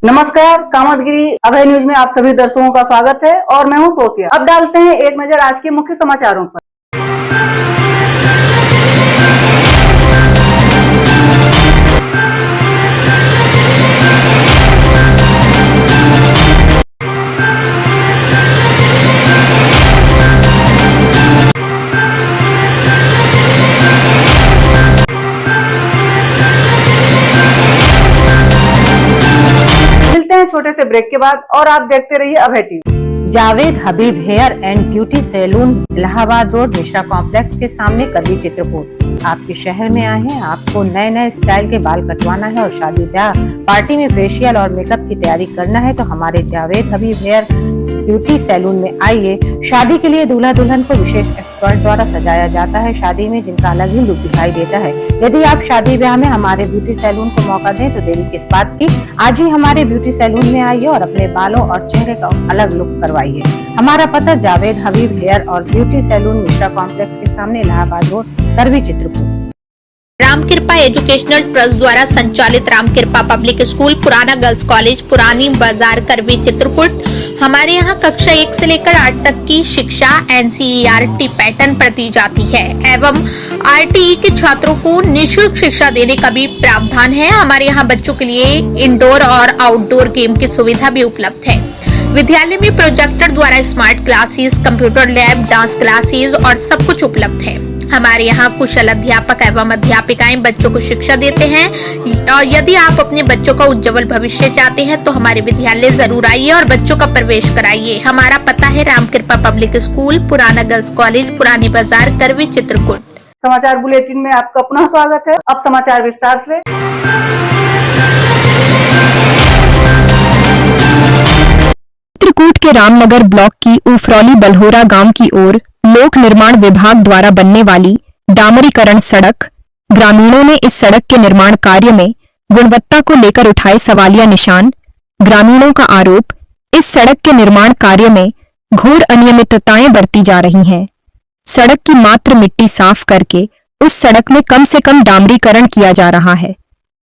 नमस्कार, कामतगिरी अभय न्यूज में आप सभी दर्शकों का स्वागत है और मैं हूं सोफिया। अब डालते हैं एक नजर आज के मुख्य समाचारों पर। छोटे से ब्रेक के बाद और आप देखते रहिए Abhay TV. Javed Habib hair and beauty salon, Allahabad road, Mishra complex के सामने, करवी चित्रकूट। आपके शहर में आए हैं, आपको नए नए स्टाइल के बाल कटवाना है और शादी ब्याह पार्टी में फेशियल और मेकअप की तैयारी करना है तो हमारे Javed Habib hair beauty salon में आइए। शादी के लिए दूल्हा दुल्हन को विशेष एक्सपर्ट द्वारा सजाया जाता है, शादी में जिनका अलग ही लुक दिखाई देता है। यदि आप शादी ब्याह में हमारे ब्यूटी सैलून को मौका दें तो देरी किस बात की, आज ही हमारे ब्यूटी सैलून में आइए और अपने बालों और चेहरे का अलग लुक करवाइए। हमारा पता जावेद हबीब हेयर और ब्यूटी सैलून, मिश्रा कॉम्प्लेक्स के सामने, इलाहाबाद रोड, करवी चित्रकूट। रामकृपा एजुकेशनल ट्रस्ट द्वारा संचालित रामकृपा पब्लिक स्कूल, पुराना गर्ल्स कॉलेज, पुरानी बाजार, करवी चित्रकूट। हमारे यहाँ कक्षा 1 से लेकर 8 तक की शिक्षा NCERT पैटर्न प्रति जाती है एवं RTE के छात्रों को निःशुल्क शिक्षा देने का भी प्रावधान है। हमारे यहाँ बच्चों के लिए इंडोर और आउटडोर गेम की सुविधा भी उपलब्ध है। विद्यालय में प्रोजेक्टर द्वारा smart classes, computer lab, dance classes और सब कुछ उपलब्ध है। हमारे यहाँ कुशल अध्यापक एवं अध्यापिकाएं बच्चों को शिक्षा देते हैं। यदि आप अपने बच्चों का उज्जवल भविष्य चाहते हैं तो हमारे विद्यालय जरूर आइए और बच्चों का प्रवेश कराइए। हमारा पता है रामकृपा पब्लिक स्कूल, पुराना गर्ल्स कॉलेज, पुरानी बाजार, करवी चित्रकूट। समाचार बुलेटिन में आपका पुनः स्वागत है। अब समाचार विस्तार से। चित्रकूट के रामनगर ब्लॉक की उफरौली बलहोरा गांव की ओर लोक निर्माण विभाग द्वारा बनने वाली डामरीकरण सड़क, ग्रामीणों ने इस सड़क के निर्माण कार्य में गुणवत्ता को लेकर उठाए सवालिया निशान। ग्रामीणों का आरोप, इस सड़क के निर्माण कार्य में घोर अनियमितताएं बरती जा रही हैं। सड़क की मात्र मिट्टी साफ करके उस सड़क में कम से कम डामरीकरण किया जा रहा है।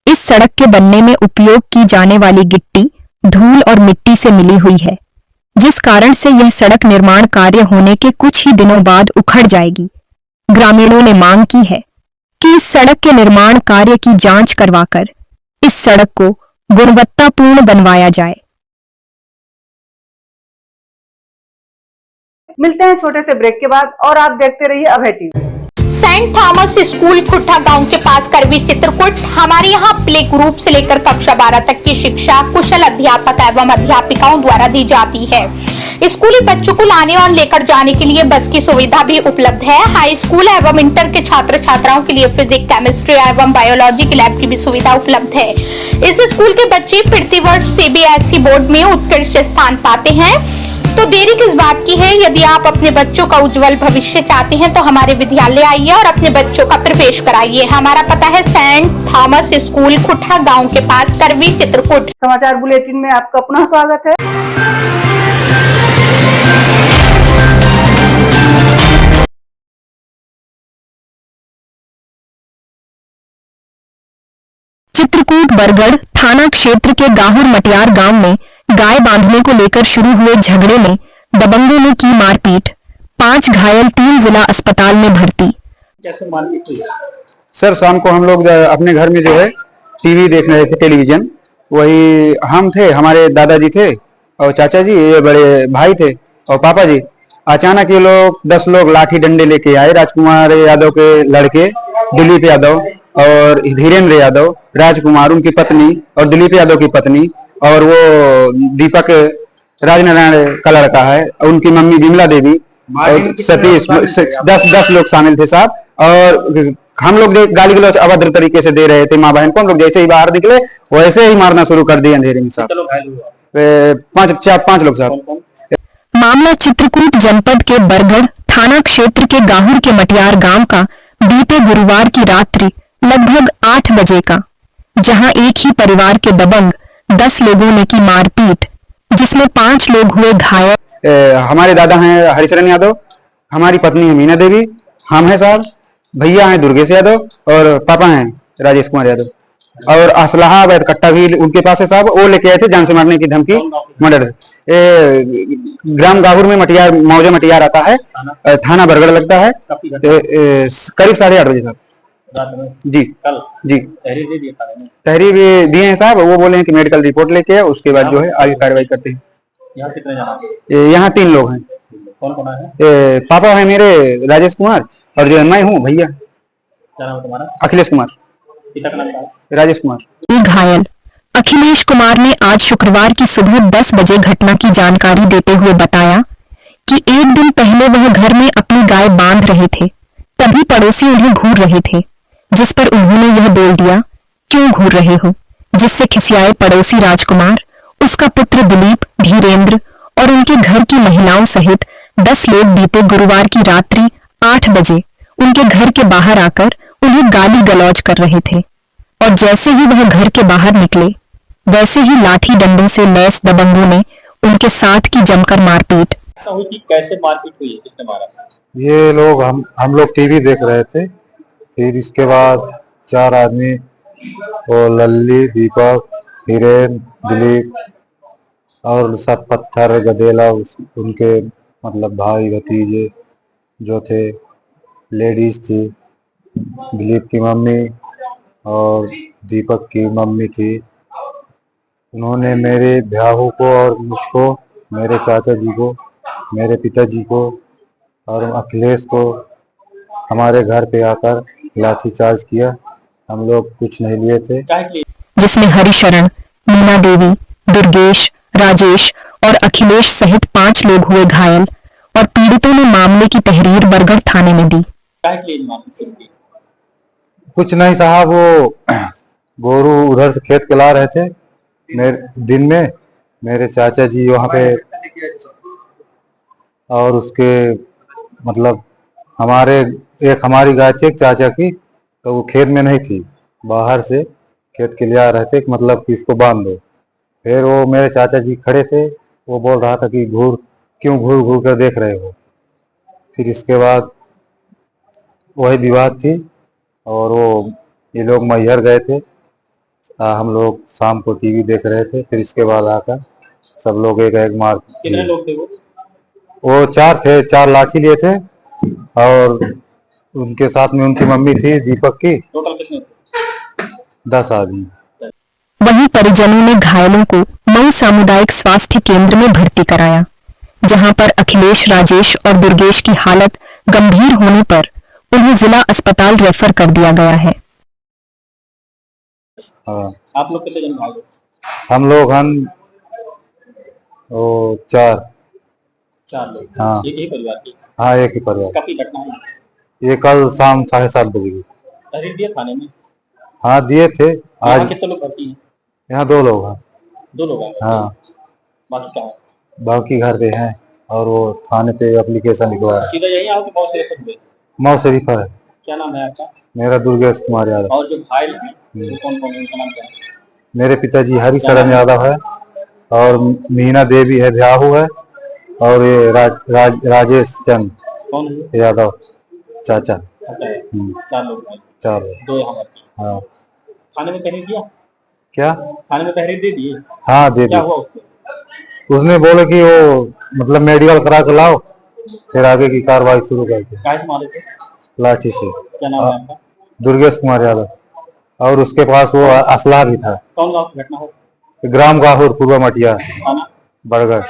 इस सड़क के बनने में उपयोग की जाने वाली गिट्टी धूल और मिट्टी से मिली हुई है, जिस कारण से यह सड़क निर्माण कार्य होने के कुछ ही दिनों बाद उखड़ जाएगी। ग्रामीणों ने मांग की है कि इस सड़क के निर्माण कार्य की जांच करवाकर इस सड़क को गुणवत्तापूर्ण बनवाया जाए। मिलते हैं छोटे से ब्रेक के बाद और आप देखते रहिए Abhay TV. Saint Thomas school, खुट्टा गांव के पास, करवी चित्रकूट। हमारे यहाँ प्ले ग्रुप से लेकर कक्षा 12 तक की शिक्षा कुशल अध्यापक एवं अध्यापिकाओं द्वारा दी जाती है। स्कूली बच्चों को लाने और लेकर जाने के लिए बस की सुविधा भी उपलब्ध है। हाई स्कूल एवं इंटर के छात्र छात्राओं के लिए फिजिक्स, केमिस्ट्री एवं बायोलॉजी की लैब की भी सुविधा उपलब्ध है। इस स्कूल के बच्चे प्रतिवर्ष CBSE बोर्ड में उत्कृष्ट स्थान पाते हैं, तो देरी किस बात की है। यदि आप अपने बच्चों का उज्जवल भविष्य चाहते हैं तो हमारे विद्यालय आइए और अपने बच्चों का प्रवेश कराइए। हमारा पता है सेंट थॉमस स्कूल, खुट्टा गांव के पास, करवी चित्रकूट। समाचार बुलेटिन में आपका पुनः स्वागत है। चित्रकूट बरगढ़ थाना क्षेत्र के गाहुर मटियार गांव में गाय बांधने को लेकर शुरू हुए झगड़े में दबंगों ने की मारपीट, 5 घायल, 3 जिला अस्पताल में भर्ती। कैसे मारपीट हुई? सर, शाम को हम लोग अपने घर में जो है टीवी देख रहे थे, टेलीविजन। वही हम थे, हमारे दादाजी थे और चाचा जी, ये बड़े भाई थे और पापा जी। अचानक ये लोग 10 लोग लाठी डंडे लेके आए। राजकुमार यादव के लड़के दिलीप यादव और धीरेन्द्र यादव, राजकुमार उनकी पत्नी और दिलीप यादव की पत्नी, और वो दीपक राजनारायण का लड़का है, उनकी मम्मी विमला देवी और सतीश, 10 लोग शामिल थे साहब। और हम लोग गाली गलौज अभद्र तरीके से दे रहे थे माँ बहन को। हम लोग जैसे ही बाहर निकले वैसे ही मारना शुरू कर दिए अंधेरे में साहब। 5 लोग साहब। मामला चित्रकूट जनपद के बरगढ़ थाना क्षेत्र के गाहुर के मटियार गांव का बीते गुरुवार की रात्रि लगभग 8 बजे का, जहां एक ही परिवार के दबंग 10 लोगों ने की मारपीट, जिसमें 5 लोग हुए घायल। हमारे दादा हैं हरिचरण यादव, हमारी पत्नी है मीना देवी, हम हैं साहब, भैया हैं दुर्गेश यादव और पापा हैं राजेश कुमार यादव। और असलहा वैद कट्टा भी उनके पास है साहब, वो लेके आए थे जान से मारने की धमकी मर्डर। ग्राम गाहुर में मटियार मौजा मटियार आता है, थाना बरगढ़ लगता है। करीब 8:30 बजे साहब जी। कल जी तहरीर दिए हैं साहब, वो बोले हैं कि मेडिकल रिपोर्ट लेके आए, उसके बाद जो है आगे कार्रवाई करते हैं। यहाँ कितने जाना? यहाँ 3 लोग हैं। कौन कौन है? पापा है मेरे राजेश कुमार, और जो मैं हूँ भैया। क्या नाम है तुम्हारा? अखिलेश कुमार। पिता का नाम क्या है? राजेश कुमार। घायल अखिलेश कुमार ने आज शुक्रवार की सुबह 10 बजे घटना की जानकारी देते हुए बताया कि एक दिन पहले वह घर में अपनी गाय बांध रहे थे, तभी पड़ोसी उन्हें घूर रहे थे, जिस पर उन्होंने यह बोल दिया, क्यों घूर रहे हो, जिससे खिसियाए पड़ोसी राजकुमार, उसका पुत्र दिलीप, धीरेन्द्र और उनके घर की महिलाओं सहित 10 लोग बीते गुरुवार की रात्रि 8 बजे उनके घर के बाहर आकर उन्हें गाली गलौज कर रहे थे, और जैसे ही वह घर के बाहर निकले वैसे ही लाठी डंडों से लैस दबंगों ने उनके साथ की जमकर मारपीट। हुई कि कैसे मारपीट हुई है, किसने मारा? ये लोग हम लोग टीवी देख रहे थे, फिर इसके बाद 4 आदमी, वो लल्ली, दीपक, हिरेन, दिलीप और सब पत्थर गदेला उनके मतलब भाई भतीजे जो थे, लेडीज थी, दिलीप की मम्मी और दीपक की मम्मी थी। उन्होंने मेरे ब्याहू को और मुझको, मेरे चाचा जी को, मेरे पिताजी को और अखिलेश को हमारे घर पे आकर लाठीचार्ज किया। हम लोग कुछ नहीं लिए थे, जिसमें हरिशरण, मीना देवी, दुर्गेश, राजेश और अखिलेश सहित 5 लोग हुए घायल, और पीड़ितों ने मामले की तहरीर बरगढ़ थाने में दी। कुछ नहीं साहब, वो गोरू उधर से खेत के ला रहे थे दिन में, मेरे चाचा जी वहाँ पे, और उसके मतलब हमारी गाय थी एक चाचा की, तो वो खेत में नहीं थी, बाहर से खेत के लिए आ रहे थे, मतलब कि इसको बांध दो। फिर वो मेरे चाचा जी खड़े थे, वो बोल रहा था कि क्यों घूर घूर कर देख रहे हो। फिर इसके बाद वही विवाद थी, और वो ये लोग मैहर गए थे, हम लोग शाम को टीवी देख रहे थे, फिर इसके बाद आकर सब लोग एक मार। कितने लोग थे वो 4 थे, 4 लाठी लिए थे, और उनके साथ में उनकी मम्मी थी दीपक की। टोटल कितने थे? 10 आदमी। वहीं परिजनों ने घायलों को मऊ सामुदायिक स्वास्थ्य केंद्र में भर्ती कराया, जहां पर अखिलेश, राजेश और दुर्गेश की हालत गंभीर होने पर उन्हें जिला अस्पताल रेफर कर दिया गया है। हाँ। आप लोग कितने जन भाई हो? हम लोग वो 4 लोग। हाँ। एक ही परिवार की? हाँ, एक ही परिवार। कब की घटना है? ये कल शाम 7:30 बजे की। तहरीर दिए थाने में? हाँ दिए थे। आज कितने लोग भर्ती हैं? यहाँ 2 लोग हैं। 2 लोग हैं? हाँ। बाकी कहाँ? बाकी घर पे हैं, और वो थाने पे एप्लीकेशन लिखवा। सीधा यही आओ कि मऊ से रेफर हुए? मऊ शरीफा है। क्या नाम है आपका? मेरा दुर्गेश कुमार यादव। और जो घायल हैं वो कौन कौन है, उनका नाम क्या है? मेरे पिताजी हरिशरण यादव है, और मीना देवी है, ब्याहू है, और ये राजेश चंद कौन है? यादव चाचा। 4 लोग हैं। 4। 2 यहाँ पर। हाँ। थाने में तहरीर दिया? क्या? थाने में तहरीर दे दी? हाँ दे दी। क्या हुआ उसको? उसने बोला कि वो मतलब मेडिकल करा के लाओ, फिर आगे की कार्रवाई शुरू करके। काहे से मारे थे? लाठी से। क्या नाम है आपका? दुर्गेश कुमार यादव, और उसके पास वो असला भी था। कौन गाँव की घटना है? ग्राम गाहुर, पूर्व मटिया, थाना बरगढ़।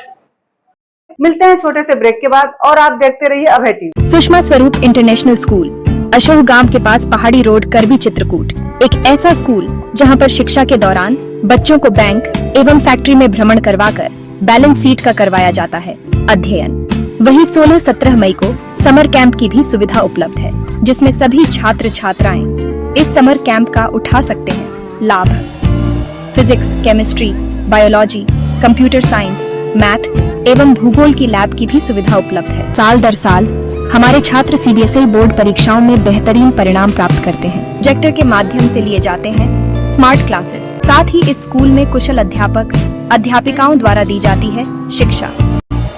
मिलते हैं छोटे से ब्रेक के बाद, और आप देखते रहिए अभय टीवी। सुषमा स्वरूप इंटरनेशनल स्कूल, अशोक गांव के पास पहाड़ी रोड, करवी, चित्रकूट। एक ऐसा स्कूल जहां पर शिक्षा के दौरान बच्चों को बैंक एवं फैक्ट्री में भ्रमण करवाकर बैलेंस शीट का करवाया जाता है अध्ययन। वहीं 16-17 मई को समर कैंप की भी सुविधा उपलब्ध है, जिसमें सभी छात्र छात्राएं इस समर कैंप का उठा सकते हैं लाभ। Physics, chemistry, biology, computer science, math एवं भूगोल की लैब की भी सुविधा उपलब्ध है। साल दर साल हमारे छात्र सीबीएसई बोर्ड परीक्षाओं में बेहतरीन परिणाम प्राप्त करते हैं। प्रोजेक्टर के माध्यम से लिए जाते हैं स्मार्ट क्लासेस। साथ ही इस स्कूल में कुशल अध्यापक अध्यापिकाओं द्वारा दी जाती है शिक्षा।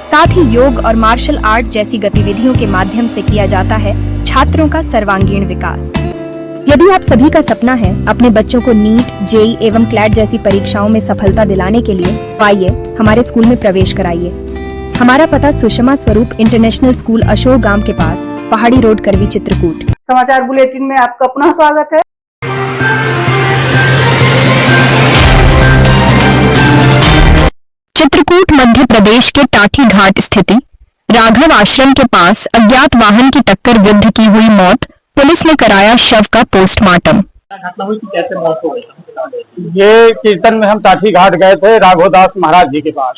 साथ ही योग और मार्शल आर्ट जैसी गतिविधियों के माध्यम से किया जाता है छात्रों का सर्वांगीण विकास। यदि आप सभी का सपना है अपने बच्चों को नीट, जेई एवं क्लैट जैसी परीक्षाओं में सफलता दिलाने के लिए आइए हमारे स्कूल में प्रवेश कराइए। हमारा पता सुषमा स्वरूप इंटरनेशनल स्कूल अशोक गांव के पास, पहाड़ी रोड, करवी, चित्रकूट। समाचार बुलेटिन में आपका पुनः स्वागत है। चित्रकूट मध्य प्रदेश के टाठी घाट स्थित राघव आश्रम के पास अज्ञात वाहन की टक्कर वृद्ध की हुई मौत, पुलिस ने कराया शव का पोस्टमार्टम। घटना हुई कि कैसे मौत हो गई? ये कीर्तन में हम टाठी घाट गए थे राघवदास महाराज जी के पास,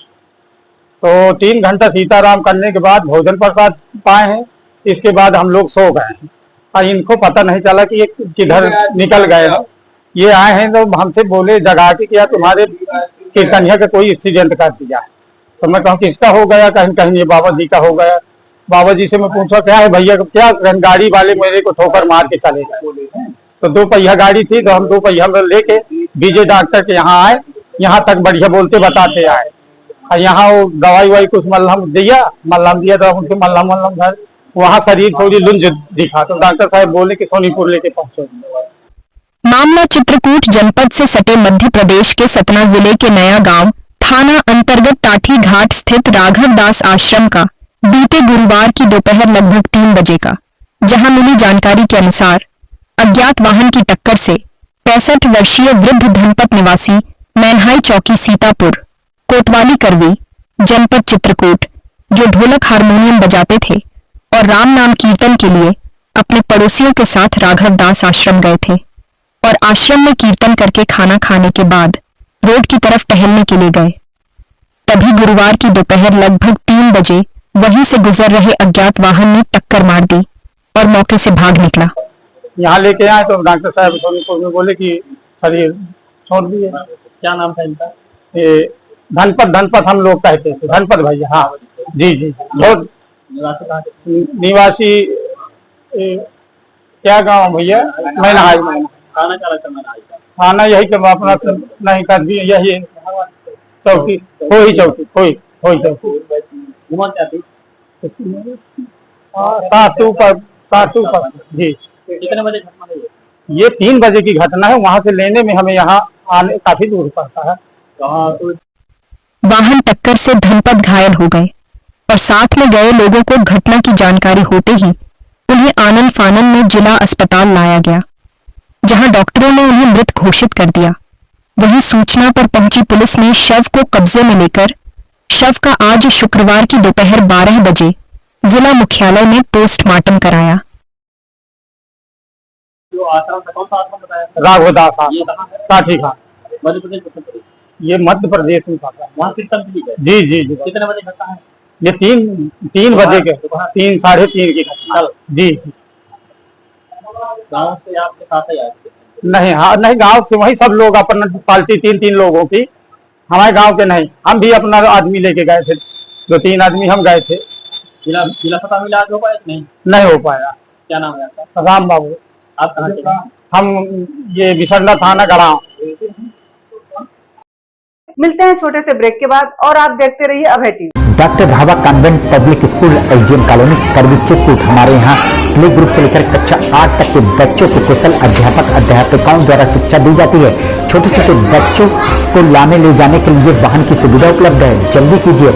तो 3 घंटा सीताराम करने के बाद भोजन प्रसाद पाए हैं। इसके बाद हम लोग सो गए हैं और इनको पता नहीं चला कि ये किधर निकल गए हैं। ये आए हैं तो हमसे बोले जगा के क्या तुम्हारे कीर्तनिया का कोई एक्सीडेंट कर दिया है। तो मैं कहूँ किसका हो गया, कहीं कहीं ये बाबा जी का हो गया। बाबा जी से मैं पूछा क्या है भैया, क्या गाड़ी वाले मेरे को ठोकर मार के चले गए। तो 2 पहिया गाड़ी थी, तो हम 2 पहिया में लेके विजय डॉक्टर के यहाँ आए। यहाँ तक बढ़िया बोलते बताते आए और यहाँ वो दवाई वाई कुछ मल्हम दिया तो उनके मल्हम घर वहाँ शरीर थोड़ी लुंज दिखा, तो डॉक्टर साहब बोले कि सोनीपुर लेके पहुंचो। मामला चित्रकूट जनपद से सटे मध्य प्रदेश के सतना जिले के नया गांव थाना अंतर्गत टाठी घाट स्थित राघव दास आश्रम का बीते गुरुवार की दोपहर लगभग 3 बजे का, जहां मिली जानकारी के अनुसार अज्ञात वाहन की टक्कर से 65 वर्षीय वृद्ध धनपत निवासी मैनहाई चौकी सीतापुर, कोतवाली, करवी, जनपद चित्रकूट, जो ढोलक हारमोनियम बजाते थे और राम नाम कीर्तन के लिए अपने पड़ोसियों के साथ राघव दास आश्रम गए थे और आश्रम में कीर्तन करके खाना खाने के बाद रोड की तरफ टहलने के लिए गए। तभी गुरुवार की दोपहर लगभग 3 बजे वहीं से गुजर रहे अज्ञात वाहन ने टक्कर मार दी और मौके से भाग निकला। यहाँ लेके आए तो डॉक्टर साहब सोनीपुर में बोले कि शरीर छोड़ दिए। क्या नाम था इनका? ये धनपत हम लोग कहते थे, धनपत भैया। हाँ जी बहुत निवासी कहाँ के? निवासी क्या गाँव भैया? मैनहाई। खाना क्या लगता है? खाना यही कि अपना नहीं कर दिए, यही चौकी कोई चौकी उम्र क्या थी? सातू पर जी। कितने बजे घटना हुई? ये 3 बजे की घटना है। वहां से लेने में हमें यहाँ आने काफी दूर पड़ता है। वाहन टक्कर से धनपत घायल हो गए और साथ में गए लोगों को घटना की जानकारी होते ही उन्हें आनन फानन में जिला अस्पताल लाया गया, जहां डॉक्टरों ने उन्हें मृत घोषित कर दिया। वहीं सूचना पर पहुंची पुलिस ने शव को कब्जे में लेकर शव का आज शुक्रवार की दोपहर 12 बजे जिला मुख्यालय में पोस्टमार्टम कराया। जो आश्रम था, कौन सा आश्रम बताया? राघवदास ये कहाँ है? काठी घाट, मध्य प्रदेश में? ये मध्य प्रदेश में था। वहाँ कीर्तन के लिए? जी। कितने बजे घटना है? ये 3 बजे के 3 साढ़े 3 की घटना जी। गाँव से आपके साथ ही आए? नहीं, हाँ नहीं, गांव से वही सब लोग अपना पार्टी 3 लोगों की, हमारे गांव के नहीं। हम भी अपना आदमी लेके गए थे, 2-3 आदमी हम गए थे। जिला पता मिला हो पाया? नहीं हो पाया। क्या नाम है आपका? राम बाबू। आप कहाँ के? हम ये बिसरना थाना गढ़ाव। मिलते हैं छोटे से ब्रेक के बाद और आप देखते रहिए Abhay TV. Doctor Bhabha convent public school LGM colony, Karwi, Chitrakoot. हमारे यहाँ प्ले ग्रुप से लेकर कक्षा 8 तक के बच्चों को कुशल अध्यापकों द्वारा शिक्षा दी जाती है। छोटे छोटे बच्चों को लाने ले जाने के लिए वाहन की सुविधा उपलब्ध है। जल्दी कीजिए,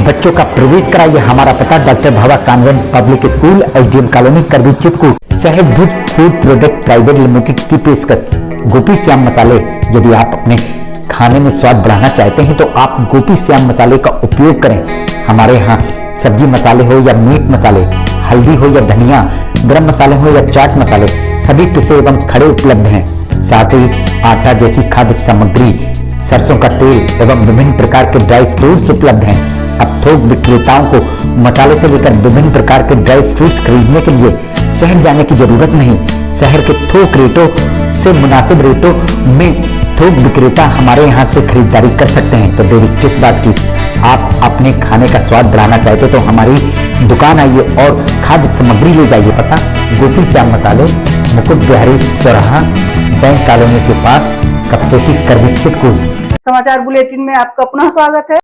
बच्चों का प्रवेश कराइए। हमारा पता doctor Bhabha convent public school LGM colony, Karwi, Chitrakoot. Sahaj Bhuj food product private limited की पेशकश गोपी श्याम मसाले। यदि आप अपने खाने में स्वाद बढ़ाना चाहते हैं तो आप गोपी श्याम मसाले का उपयोग करें। हमारे यहाँ सब्जी मसाले हो या मीट मसाले, हल्दी हो या धनिया, गरम मसाले हो या चाट मसाले, सभी पिसे एवं खड़े उपलब्ध हैं। साथ ही आटा जैसी खाद्य सामग्री, सरसों का तेल एवं विभिन्न प्रकार के ड्राई फ्रूट्स उपलब्ध हैं। अब थोक विक्रेताओं को मसाले से लेकर विभिन्न प्रकार के ड्राई फ्रूट्स खरीदने के लिए शहर जाने की जरूरत नहीं। शहर के थोक रेटों से मुनासिब रेटों में थोक विक्रेता हमारे यहाँ से खरीदारी कर सकते हैं। तो देरी किस बात की, आप अपने खाने का स्वाद बढ़ाना चाहते तो हमारी दुकान आइए और खाद्य सामग्री ले जाइए। पता गोपी श्याम मसाले, मुकुट बिहारी चौराहा, बैंक कॉलोनी के पास, कपसेटी, करवी, चित्रकूट। समाचार बुलेटिन में आपका पुनः स्वागत है।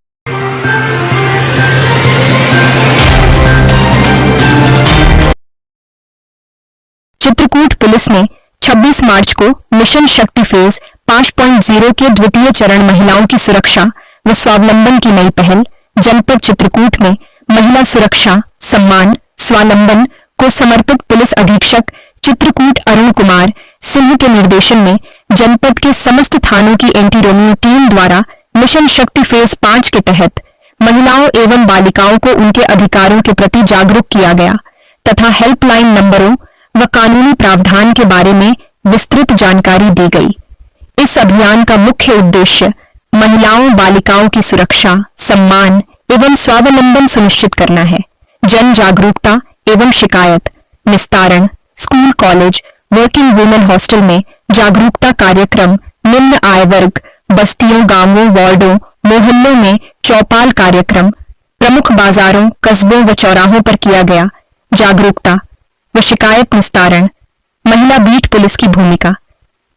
चित्रकूट पुलिस ने 26 मार्च को मिशन शक्ति फेज 5.0 के द्वितीय चरण महिलाओं की सुरक्षा व स्वावलंबन की नई पहल जनपद चित्रकूट में महिला सुरक्षा, सम्मान, स्वावलंबन को समर्पित पुलिस अधीक्षक चित्रकूट अरुण कुमार सिंह के निर्देशन में जनपद के समस्त थानों की एंटी रोमियो टीम द्वारा मिशन शक्ति फेज 5 के तहत महिलाओं एवं बालिकाओं को उनके अधिकारों के प्रति जागरूक किया गया तथा हेल्पलाइन नंबरों व कानूनी प्रावधान के बारे में विस्तृत जानकारी दी गई। इस अभियान का मुख्य उद्देश्य महिलाओं बालिकाओं की सुरक्षा, सम्मान एवं स्वावलंबन सुनिश्चित करना है। जन जागरूकता एवं शिकायत निस्तारण, school college, working women hostel में जागरूकता कार्यक्रम, निम्न आय वर्ग, बस्तियों, गांवों, वार्डों, मोहल्लों में चौपाल कार्यक्रम, प्रमुख बाजारों, कस्बों व चौराहों पर किया गया जागरूकता व शिकायत निस्तारण। महिला बीट पुलिस की भूमिका।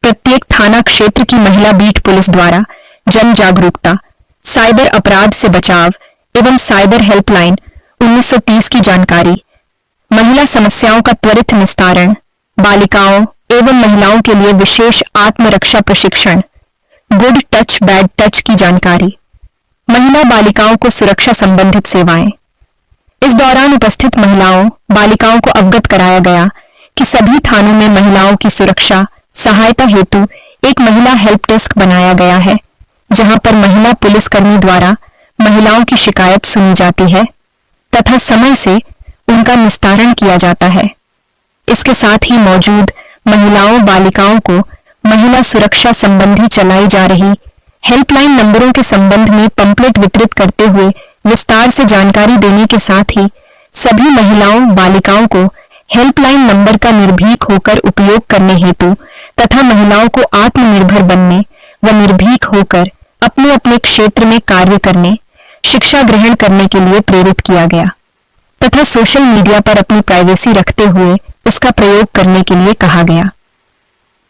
प्रत्येक थाना क्षेत्र की महिला बीट पुलिस द्वारा जन जागरूकता, साइबर अपराध से बचाव एवं साइबर हेल्पलाइन 1930 की जानकारी, महिला समस्याओं का त्वरित निस्तारण, बालिकाओं एवं महिलाओं के लिए विशेष आत्मरक्षा प्रशिक्षण, गुड टच बैड टच की जानकारी, महिला बालिकाओं को सुरक्षा संबंधित सेवाएं। इस दौरान उपस्थित महिलाओं बालिकाओं को अवगत कराया गया कि सभी थानों में महिलाओं की सुरक्षा सहायता हेतु एक महिला हेल्प डेस्क बनाया गया है, जहां पर महिला पुलिसकर्मी द्वारा महिलाओं की शिकायत सुनी जाती है तथा समय से उनका निस्तारण किया जाता है। इसके साथ ही मौजूद महिलाओं बालिकाओं को महिला सुरक्षा संबंधी चलाई जा रही हेल्पलाइन नंबरों के संबंध में पंपलेट वितरित करते हुए विस्तार से जानकारी देने के साथ ही सभी महिलाओं बालिकाओं को हेल्पलाइन नंबर का निर्भीक होकर उपयोग करने हेतु तथा महिलाओं को आत्मनिर्भर बनने व निर्भीक होकर अपने अपने क्षेत्र में कार्य करने, शिक्षा ग्रहण करने के लिए प्रेरित किया गया तथा सोशल मीडिया पर अपनी प्राइवेसी रखते हुए उसका प्रयोग करने के लिए कहा गया।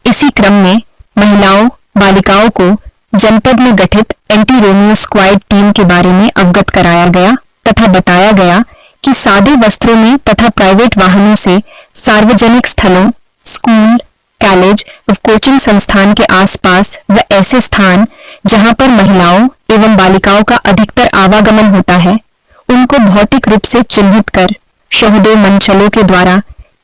इसी क्रम में महिलाओं बालिकाओं को जनपद में गठित एंटी रोमियो स्क्वाड टीम के बारे में अवगत कराया गया तथा बताया गया कि सादे वस्त्रों में तथा प्राइवेट वाहनों से सार्वजनिक स्थलों, स्कूल, कॉलेज व कोचिंग संस्थान के आसपास व ऐसे स्थान जहां पर महिलाओं एवं बालिकाओं का अधिकतर आवागमन होता है, उनको भौतिक रूप से चिन्हित कर शहदों मंचलों के द्वारा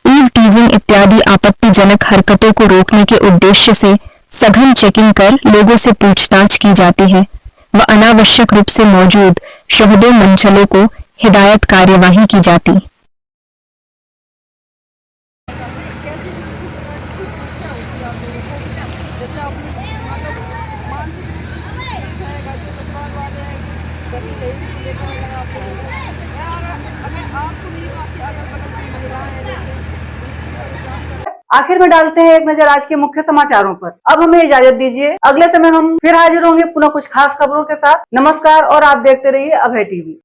ईव टीजिंग इत्यादि आपत्तिजनक हरकतों को रोकने के उद्देश्य से सघन चेकिंग कर लोगों से पूछताछ की जाती है व अनावश्यक रूप से मौजूद शहदों मंचलों को हिदायत कार्यवाही की जाती। आखिर में डालते हैं एक नजर आज के मुख्य समाचारों पर। अब हमें इजाजत दीजिए, अगले समय हम फिर हाजिर होंगे पुनः कुछ खास खबरों के साथ। नमस्कार और आप देखते रहिए अभय टीवी।